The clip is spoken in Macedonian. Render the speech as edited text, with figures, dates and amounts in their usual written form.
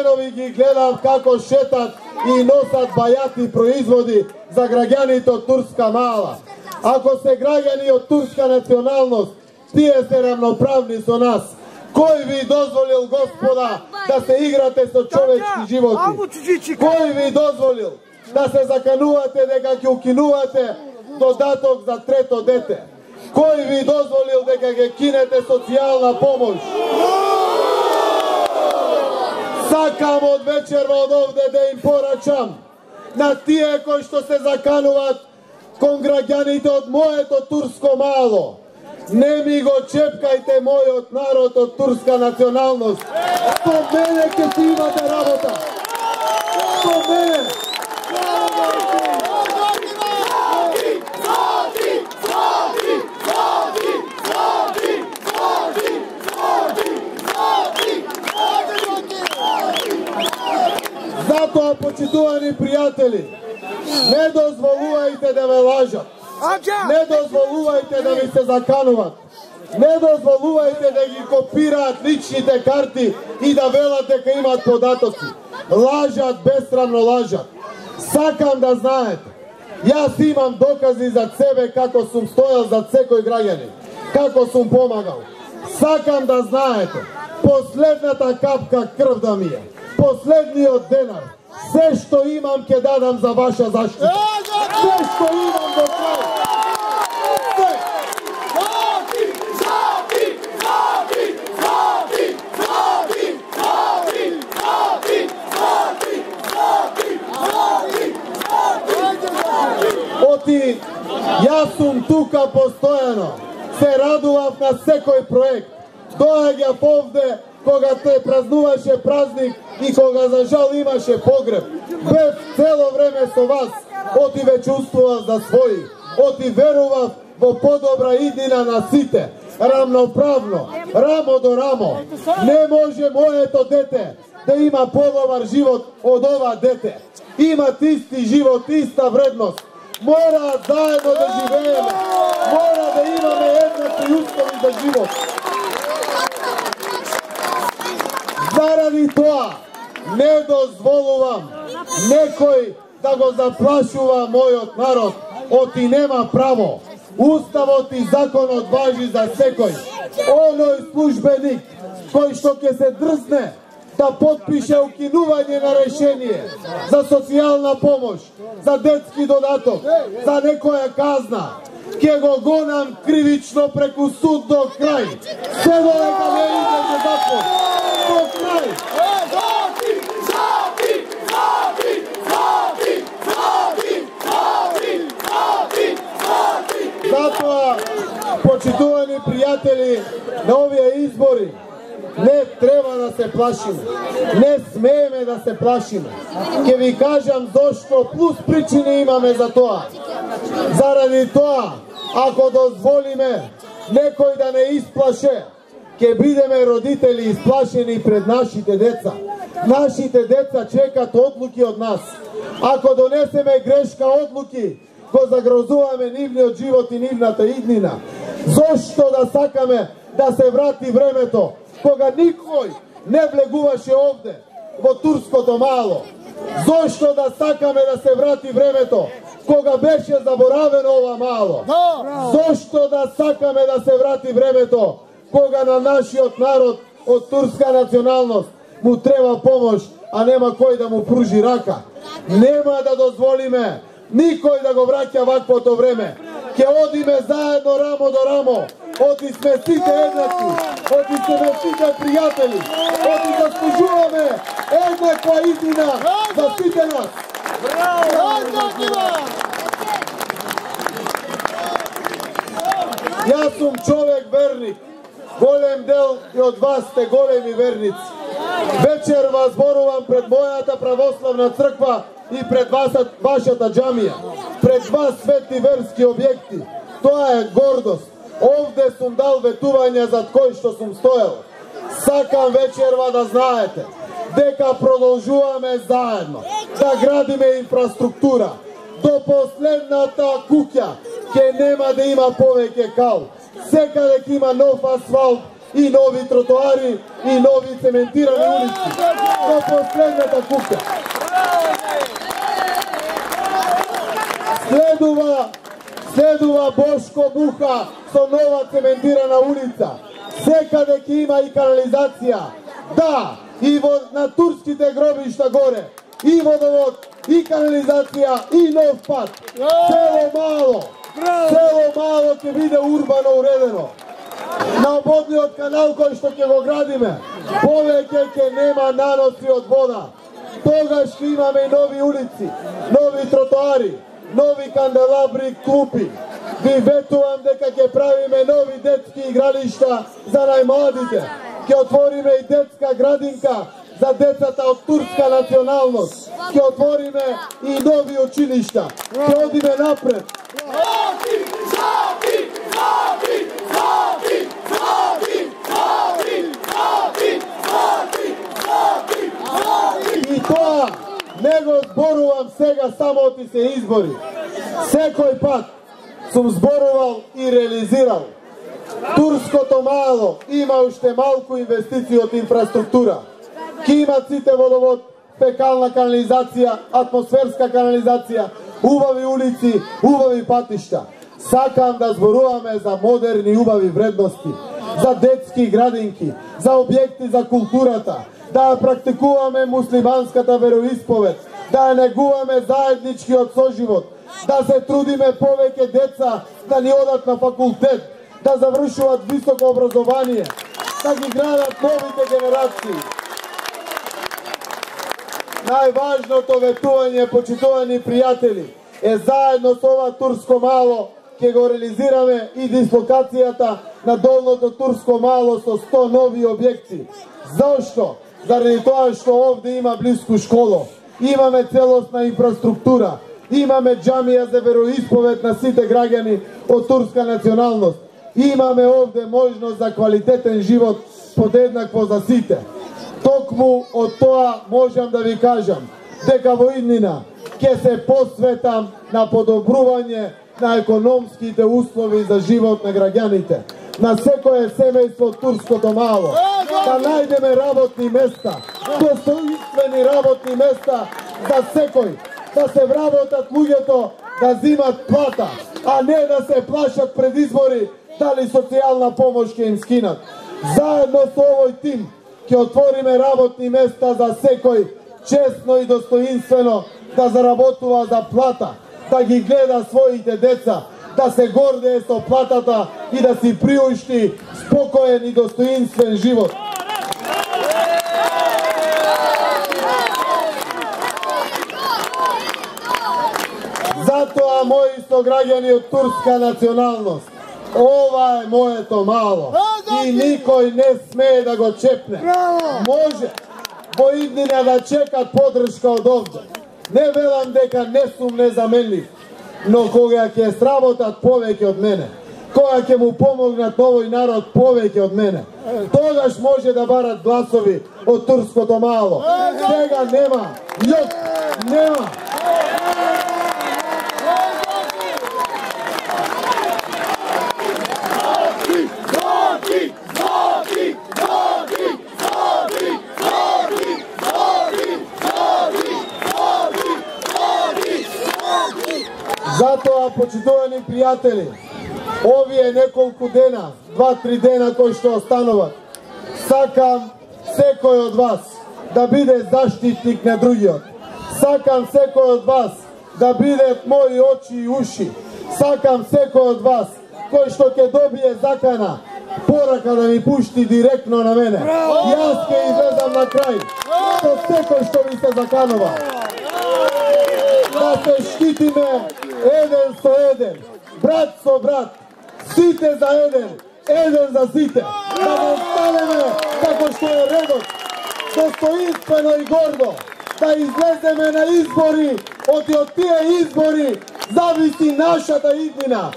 денови ги гледам како шетат и носат бајати производи за граѓаните од турска мала. Ако се граѓани од турска националност, тие се равноправни со нас. Кој ви дозволил, господа, да се играте со човечки животи? Кој ви дозволил да се заканувате дека ќе укинувате додаток за трето дете? Кој ви дозволил дека ќе кинете социјална помош? Сакам од вечерва од овде да им порачам на тие кои што се закануваат кон граѓаните од моето турско мало. Не ми го чепкајте мојот народ од турска националност. Со мене ќе си имате работа. Со мене. Затоа, почитувани пријатели, не дозволувајте да ве лажат. Не дозволувајте да ви се закануват. Не дозволувајте да ги копираат личните карти и да велат дека имаат податоци. Лажат, бесрамно лажат. Сакам да знаете, јас имам докази за себе како сум стојал за секој граѓанин, како сум помагал. Сакам да знаете, последната капка крв да ми е, последниот денар, се што имам ќе дадам за ваша заштита. Се што имам до крај. Оти, јас сум тука постојано. Се радував на секој проект. Доаѓав овде кога те празнуваше празник и кога за жал имаше погреб. Бев цело време со вас, оти ве чувствував за своји, оти верував во подобра иднина на сите, рамноправно, рамо до рамо. Не може моето дете да има подобар живот од ова дете. Имат исти живот, иста вредност. Мора заедно да живееме, мора да имаме еднакви услови за живот. Заради тоа не дозволувам некој да го заплашува мојот народ, оти нема право. Уставот и законот важи за секој. Оној службеник кој што ќе се дрзне да подпише укинување на решение за социјална помош, за детски додаток, за некоја казна, ќе го гонам кривично преку суд до крај. Се додека не излезе закон. До крај. Затоа, почитувани пријатели, на овие избори не треба да се плашиме. Не смееме да се плашиме. Ќе ви кажам зошто, плюс причини имаме за тоа. Заради тоа, ако дозволиме некој да не исплаше, ќе бидеме родители исплашени пред нашите деца. Нашите деца чекат одлуки од нас. Ако донесеме грешка одлуки, го загрозуваме нивниот живот и нивната иднина. Зошто да сакаме да се врати времето кога никој не влегуваше овде во турското мало? Зошто да сакаме да се врати времето кога беше заборавено ова мало? Зошто да сакаме да се врати времето кога на нашиот народ од турска националност му треба помош, а нема кој да му пружи рака? Нема да дозволиме никој да го враќа ваквото време. Ќе одиме заедно рамо до рамо. Оти сме сите еднакви. Оти сме сите пријатели. Оти заслужуваме еднаква иднина за сите нас. Јас сум човек верник. Голем дел и од вас сте големи верници. Вечерва зборувам пред мојата православна црква и пред вашата џамија, пред вас свети верски објекти. Тоа е гордост. Овде сум дал ветување зад кој што сум стоел. Сакам вечерва да знаете дека продолжуваме заедно да градиме инфраструктура. До последната куќа ќе нема да има повеќе кал. Секаде ќе има нов асфалт и нови тротоари и нови цементирани улици. До последната купка. Следува Бошко Буха со нова цементирана улица. Секаде ќе има и канализација. Да, и на турските гробишта горе. И водовод, и канализација, и нов пат. Цело мало ќе биде урбано уредено. На ободниот канал кој што ќе го градиме, повеќе ќе нема наноси од вода. Тогаш ќе имаме и нови улици, нови тротоари, нови канделабри, клупи. Ви ветувам дека ќе правиме нови детски игралишта за најмладите. Ќе отвориме и детска градинка за децата од турска националност. Ќе отвориме и нови училишта. Ќе одиме напред. И тоа не го зборувам сега само од се избори. Секој пат сум зборувал и реализирал. Турското мало има уште малку инвестиции од инфраструктура. Ки има сите водовод, фекална канализација, атмосферска канализација, убави улици, убави патишта. Сакам да зборуваме за модерни убави вредности, за детски градинки, за објекти за културата, да практикуваме муслиманската вероисповед, да негуваме заедничкиот соживот, да се трудиме повеќе деца да ни одат на факултет, да завршуваат високо образование, да ги градат новите генерации. Најважното ветување, почитувани пријатели, е заедно со ова турско мало ќе го реализираме и дислокацијата на долното турско мало со 100 нови објекти. Зошто? Заради тоа што овде има блиску школо, имаме целосна инфраструктура, имаме џамија за вероисповед на сите граѓани од турска националност, имаме овде можност за квалитетен живот подеднакво за сите. Токму од тоа можам да ви кажам дека во иднина ќе се посветам на подобрување на економските услови за живот на граѓаните, на секое семејство од турското мало, да најдеме работни места, достоинствени работни места за секој, да се вработат луѓето да зимат плата, а не да се плашат пред избори дали социјална помош ќе им скинат. Заедно со овој тим ќе отвориме работни места за секој, честно и достоинствено да заработува за плата, да ги гледа своите деца, да се гордее со платата и да си приушти спокоен и достоинствен живот. Затоа, мои сограѓани од турска националност, ова е моето мало и никој не смее да го чепне. Може во иднина да чекат подршка од овде. Не велам дека не сум незаменлив, но кога ќе сработат повеќе од мене, кога ќе му помогнат овој народ повеќе од мене, тогаш може да барат гласови од турското мало. Сега нема, јот нема. Затоа, почитувани пријатели, овие неколку дена, 2-3 дена кои што остануват, сакам секој од вас да биде заштитник на другиот. Сакам секој од вас да бидат мои очи и уши. Сакам секој од вас кој што ќе добие закана, порака да ми пушти директно на мене. Јас ќе излезам на крај со секој што ми се заканува. Да се штитиме еден со еден, брат со брат, сите за еден, еден за сите. Да го станеме како што е редот, достоинствено и гордо, да излеземе на избори, од тие избори зависи нашата иднина.